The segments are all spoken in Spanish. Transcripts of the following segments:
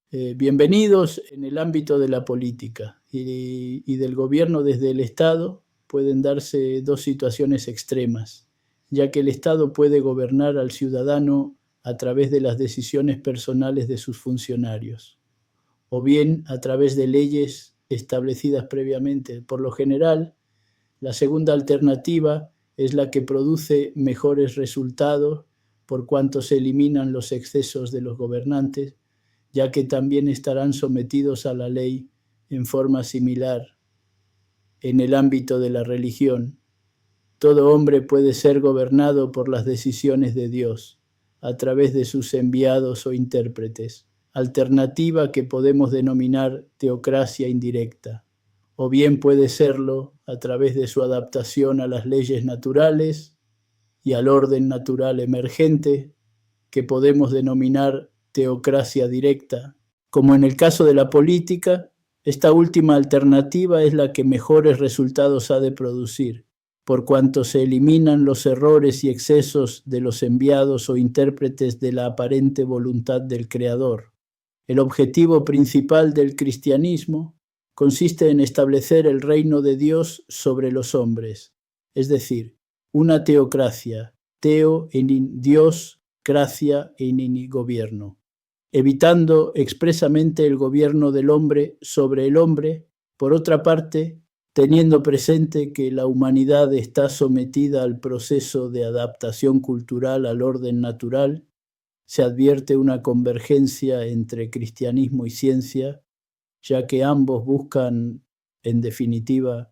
bienvenidos en el ámbito de la política y del gobierno desde el Estado pueden darse dos situaciones extremas, ya que el Estado puede gobernar al ciudadano a través de las decisiones personales de sus funcionarios, o bien a través de leyes establecidas previamente. Por lo general, la segunda alternativa es la que produce mejores resultados por cuanto se eliminan los excesos de los gobernantes, ya que también estarán sometidos a la ley en forma similar. En el ámbito de la religión, todo hombre puede ser gobernado por las decisiones de Dios, a través de sus enviados o intérpretes, alternativa que podemos denominar teocracia indirecta, o bien puede serlo a través de su adaptación a las leyes naturales y al orden natural emergente, que podemos denominar teocracia directa. Como en el caso de la política, esta última alternativa es la que mejores resultados ha de producir, por cuanto se eliminan los errores y excesos de los enviados o intérpretes de la aparente voluntad del Creador. El objetivo principal del cristianismo consiste en establecer el reino de Dios sobre los hombres, es decir, una teocracia, teo en Dios, gracia en gobierno, evitando expresamente el gobierno del hombre sobre el hombre, por otra parte, teniendo presente que la humanidad está sometida al proceso de adaptación cultural al orden natural, se advierte una convergencia entre cristianismo y ciencia, ya que ambos buscan, en definitiva,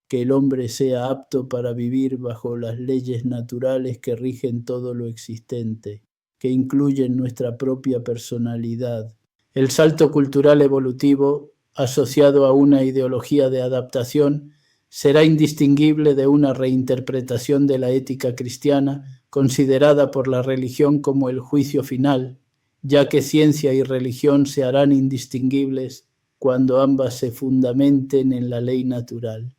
que el hombre sea apto para vivir bajo las leyes naturales que rigen todo lo existente, que incluyen nuestra propia personalidad. El salto cultural evolutivo, asociado a una ideología de adaptación, será indistinguible de una reinterpretación de la ética cristiana, considerada por la religión como el juicio final, ya que ciencia y religión se harán indistinguibles cuando ambas se fundamenten en la ley natural,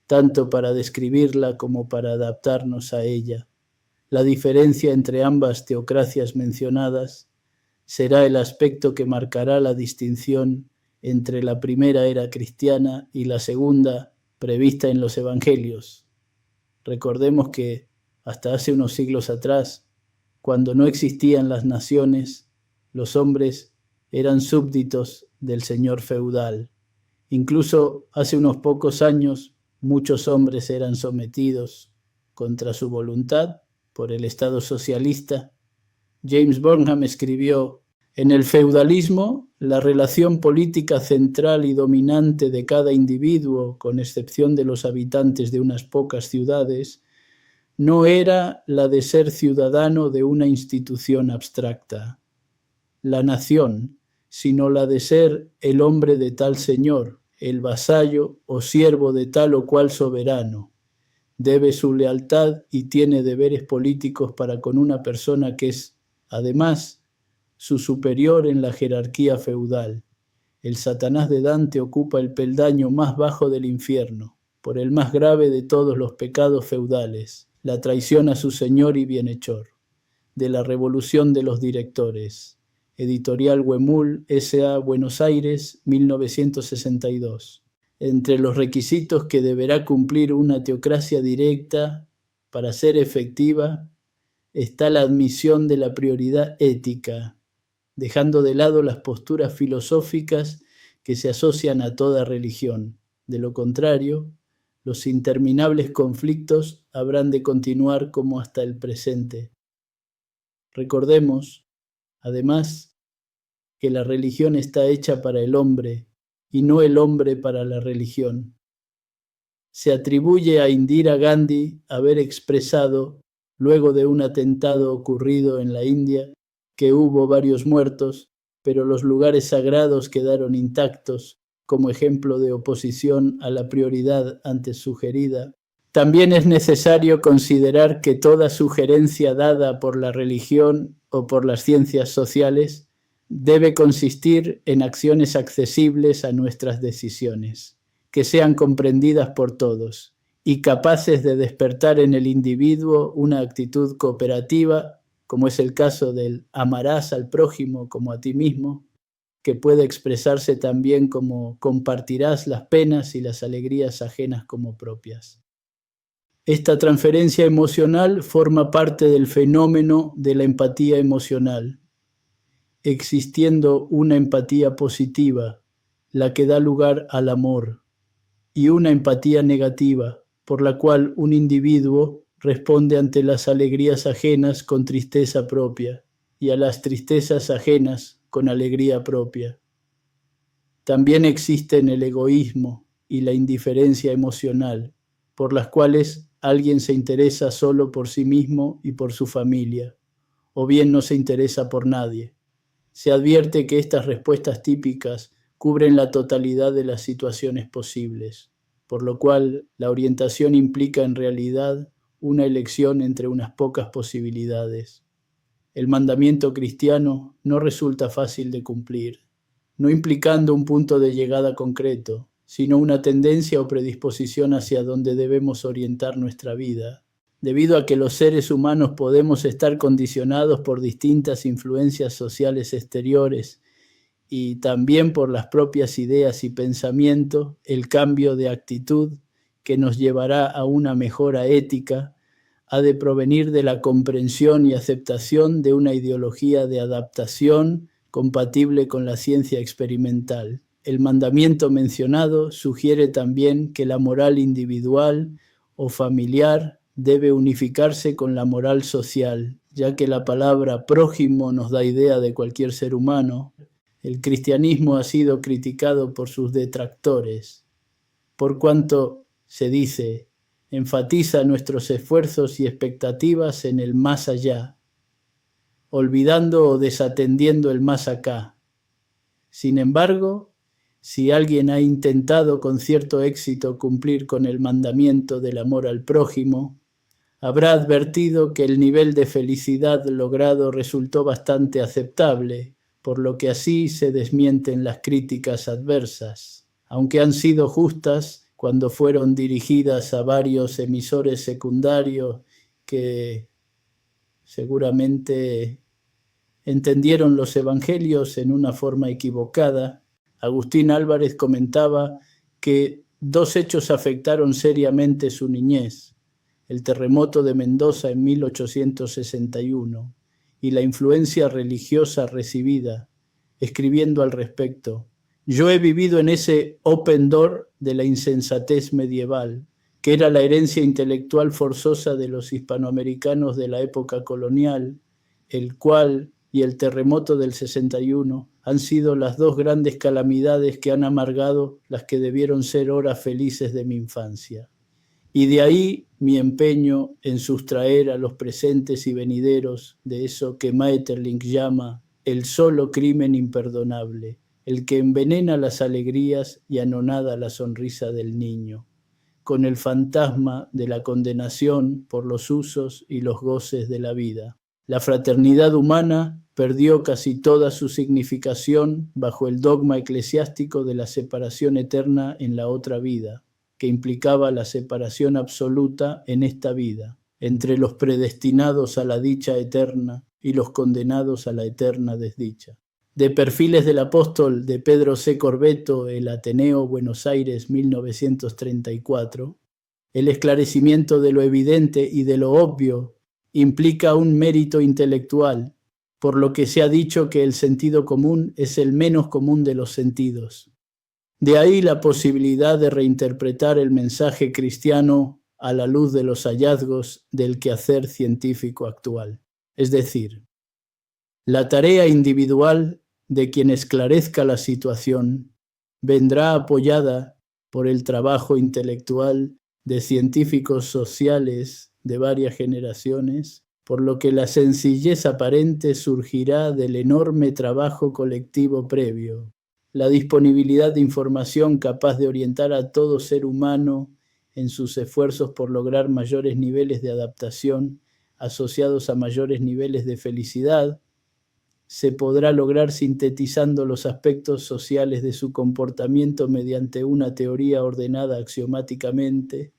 tanto para describirla como para adaptarnos a ella. La diferencia entre ambas teocracias mencionadas será el aspecto que marcará la distinción entre la primera era cristiana y la segunda prevista en los evangelios. Recordemos que hasta hace unos siglos atrás, cuando no existían las naciones, los hombres eran súbditos del señor feudal. Incluso hace unos pocos años, muchos hombres eran sometidos contra su voluntad por el Estado socialista. James Burnham escribió: en el feudalismo, la relación política central y dominante de cada individuo, con excepción de los habitantes de unas pocas ciudades, no era la de ser ciudadano de una institución abstracta, la nación, sino la de ser el hombre de tal señor, el vasallo o siervo de tal o cual soberano. Debe su lealtad y tiene deberes políticos para con una persona que es, además, su superior en la jerarquía feudal. El Satanás de Dante ocupa el peldaño más bajo del infierno, por el más grave de todos los pecados feudales, la traición a su señor y bienhechor. De la Revolución de los Directores. Editorial Huemul, S.A., Buenos Aires, 1962. Entre los requisitos que deberá cumplir una teocracia directa para ser efectiva está la admisión de la prioridad ética, dejando de lado las posturas filosóficas que se asocian a toda religión. De lo contrario, los interminables conflictos habrán de continuar como hasta el presente. Recordemos, además, que la religión está hecha para el hombre y no el hombre para la religión. Se atribuye a Indira Gandhi haber expresado, luego de un atentado ocurrido en la India, que hubo varios muertos, pero los lugares sagrados quedaron intactos, como ejemplo de oposición a la prioridad antes sugerida. También es necesario considerar que toda sugerencia dada por la religión o por las ciencias sociales debe consistir en acciones accesibles a nuestras decisiones, que sean comprendidas por todos y capaces de despertar en el individuo una actitud cooperativa, como es el caso del amarás al prójimo como a ti mismo, que puede expresarse también como compartirás las penas y las alegrías ajenas como propias. Esta transferencia emocional forma parte del fenómeno de la empatía emocional, existiendo una empatía positiva, la que da lugar al amor, y una empatía negativa, por la cual un individuo responde ante las alegrías ajenas con tristeza propia y a las tristezas ajenas con alegría propia. También existen el egoísmo y la indiferencia emocional, por las cuales alguien se interesa solo por sí mismo y por su familia, o bien no se interesa por nadie. Se advierte que estas respuestas típicas cubren la totalidad de las situaciones posibles, por lo cual la orientación implica en realidad una elección entre unas pocas posibilidades. El mandamiento cristiano no resulta fácil de cumplir, no implicando un punto de llegada concreto, sino una tendencia o predisposición hacia donde debemos orientar nuestra vida, debido a que los seres humanos podemos estar condicionados por distintas influencias sociales exteriores y también por las propias ideas y pensamientos. El cambio de actitud que nos llevará a una mejora ética ha de provenir de la comprensión y aceptación de una ideología de adaptación compatible con la ciencia experimental. El mandamiento mencionado sugiere también que la moral individual o familiar debe unificarse con la moral social, ya que la palabra prójimo nos da idea de cualquier ser humano. El cristianismo ha sido criticado por sus detractores, por cuanto, se dice, enfatiza nuestros esfuerzos y expectativas en el más allá, olvidando o desatendiendo el más acá. Sin embargo, si alguien ha intentado con cierto éxito cumplir con el mandamiento del amor al prójimo, habrá advertido que el nivel de felicidad logrado resultó bastante aceptable, por lo que así se desmienten las críticas adversas, aunque han sido justas cuando fueron dirigidas a varios emisores secundarios que seguramente entendieron los evangelios en una forma equivocada. Agustín Álvarez comentaba que dos hechos afectaron seriamente su niñez: el terremoto de Mendoza en 1861 y la influencia religiosa recibida, escribiendo al respecto: yo he vivido en ese open door de la insensatez medieval, que era la herencia intelectual forzosa de los hispanoamericanos de la época colonial, el cual y el terremoto del 61 han sido las dos grandes calamidades que han amargado las que debieron ser horas felices de mi infancia. Y de ahí mi empeño en sustraer a los presentes y venideros de eso que Maeterlinck llama el solo crimen imperdonable, el que envenena las alegrías y anonada la sonrisa del niño, con el fantasma de la condenación por los usos y los goces de la vida. La fraternidad humana perdió casi toda su significación bajo el dogma eclesiástico de la separación eterna en la otra vida, que implicaba la separación absoluta en esta vida, entre los predestinados a la dicha eterna y los condenados a la eterna desdicha. De Perfiles del Apóstol, de Pedro C. Corbeto, El Ateneo, Buenos Aires, 1934, el esclarecimiento de lo evidente y de lo obvio implica un mérito intelectual, por lo que se ha dicho que el sentido común es el menos común de los sentidos. De ahí la posibilidad de reinterpretar el mensaje cristiano a la luz de los hallazgos del quehacer científico actual. Es decir, la tarea individual de quien esclarezca la situación vendrá apoyada por el trabajo intelectual de científicos sociales de varias generaciones, por lo que la sencillez aparente surgirá del enorme trabajo colectivo previo, la disponibilidad de información capaz de orientar a todo ser humano en sus esfuerzos por lograr mayores niveles de adaptación asociados a mayores niveles de felicidad, se podrá lograr sintetizando los aspectos sociales de su comportamiento mediante una teoría ordenada axiomáticamente.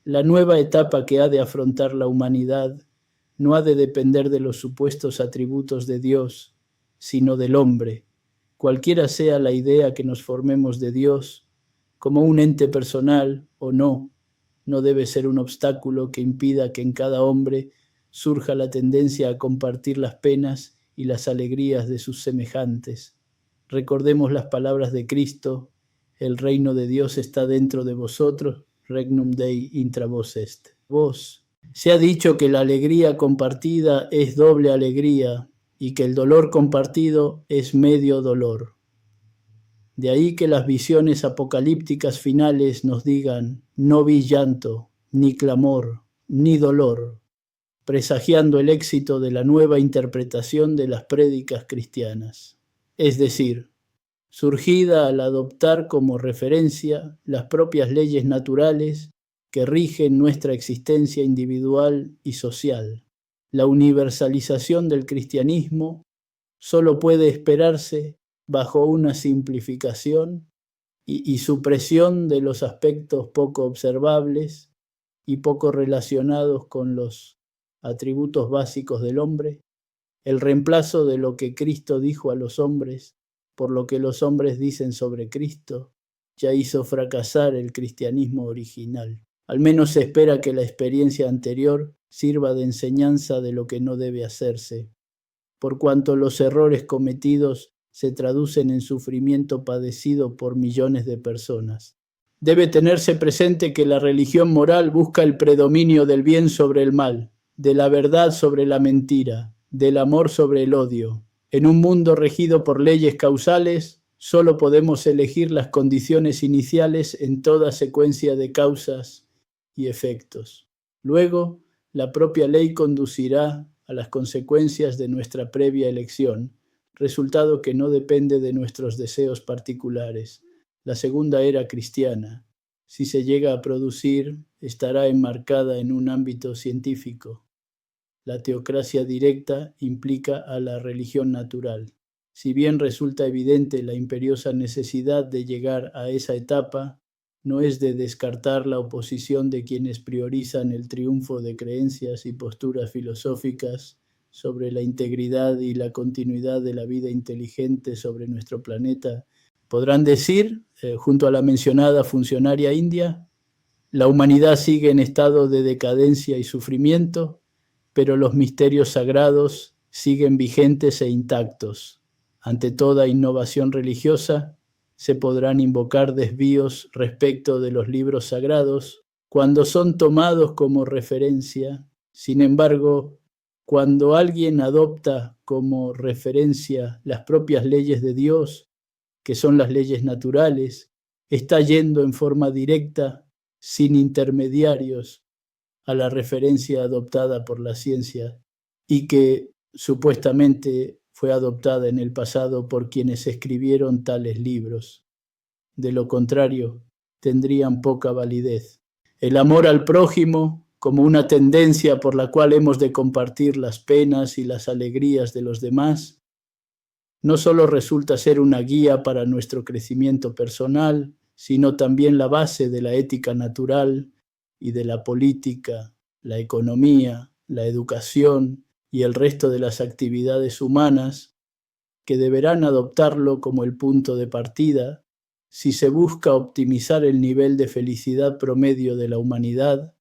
La nueva etapa que ha de afrontar la humanidad no ha de depender de los supuestos atributos de Dios, sino del hombre, Cualquiera sea la idea que nos formemos de Dios, como un ente personal o no, no debe ser un obstáculo que impida que en cada hombre surja la tendencia a compartir las penas y las alegrías de sus semejantes. Recordemos las palabras de Cristo: el reino de Dios está dentro de vosotros, regnum Dei intra vos est. Vos. Se ha dicho que la alegría compartida es doble alegría y que el dolor compartido es medio dolor. De ahí que las visiones apocalípticas finales nos digan: no vi llanto, ni clamor, ni dolor, presagiando el éxito de la nueva interpretación de las prédicas cristianas. Es decir, surgida al adoptar como referencia las propias leyes naturales que rigen nuestra existencia individual y social. La universalización del cristianismo solo puede esperarse bajo una simplificación y supresión de los aspectos poco observables y poco relacionados con los atributos básicos del hombre, el reemplazo de lo que Cristo dijo a los hombres por lo que los hombres dicen sobre Cristo ya hizo fracasar el cristianismo original. Al menos se espera que la experiencia anterior sirva de enseñanza de lo que no debe hacerse, por cuanto los errores cometidos se traducen en sufrimiento padecido por millones de personas. Debe tenerse presente que la religión moral busca el predominio del bien sobre el mal, de la verdad sobre la mentira, del amor sobre el odio. En un mundo regido por leyes causales, solo podemos elegir las condiciones iniciales en toda secuencia de causas y efectos. Luego, la propia ley conducirá a las consecuencias de nuestra previa elección, resultado que no depende de nuestros deseos particulares. La segunda era cristiana, si se llega a producir, estará enmarcada en un ámbito científico. La teocracia directa implica a la religión natural. Si bien resulta evidente la imperiosa necesidad de llegar a esa etapa, no es de descartar la oposición de quienes priorizan el triunfo de creencias y posturas filosóficas sobre la integridad y la continuidad de la vida inteligente sobre nuestro planeta. Podrán decir, junto a la mencionada funcionaria india, la humanidad sigue en estado de decadencia y sufrimiento, pero los misterios sagrados siguen vigentes e intactos. Ante toda innovación religiosa, se podrán invocar desvíos respecto de los libros sagrados cuando son tomados como referencia. Sin embargo, cuando alguien adopta como referencia las propias leyes de Dios, que son las leyes naturales, está yendo en forma directa, sin intermediarios, a la referencia adoptada por la ciencia y que supuestamente fue adoptada en el pasado por quienes escribieron tales libros. De lo contrario, tendrían poca validez. El amor al prójimo, como una tendencia por la cual hemos de compartir las penas y las alegrías de los demás, no solo resulta ser una guía para nuestro crecimiento personal, sino también la base de la ética natural y de la política, la economía, la educación y el resto de las actividades humanas, que deberán adoptarlo como el punto de partida si se busca optimizar el nivel de felicidad promedio de la humanidad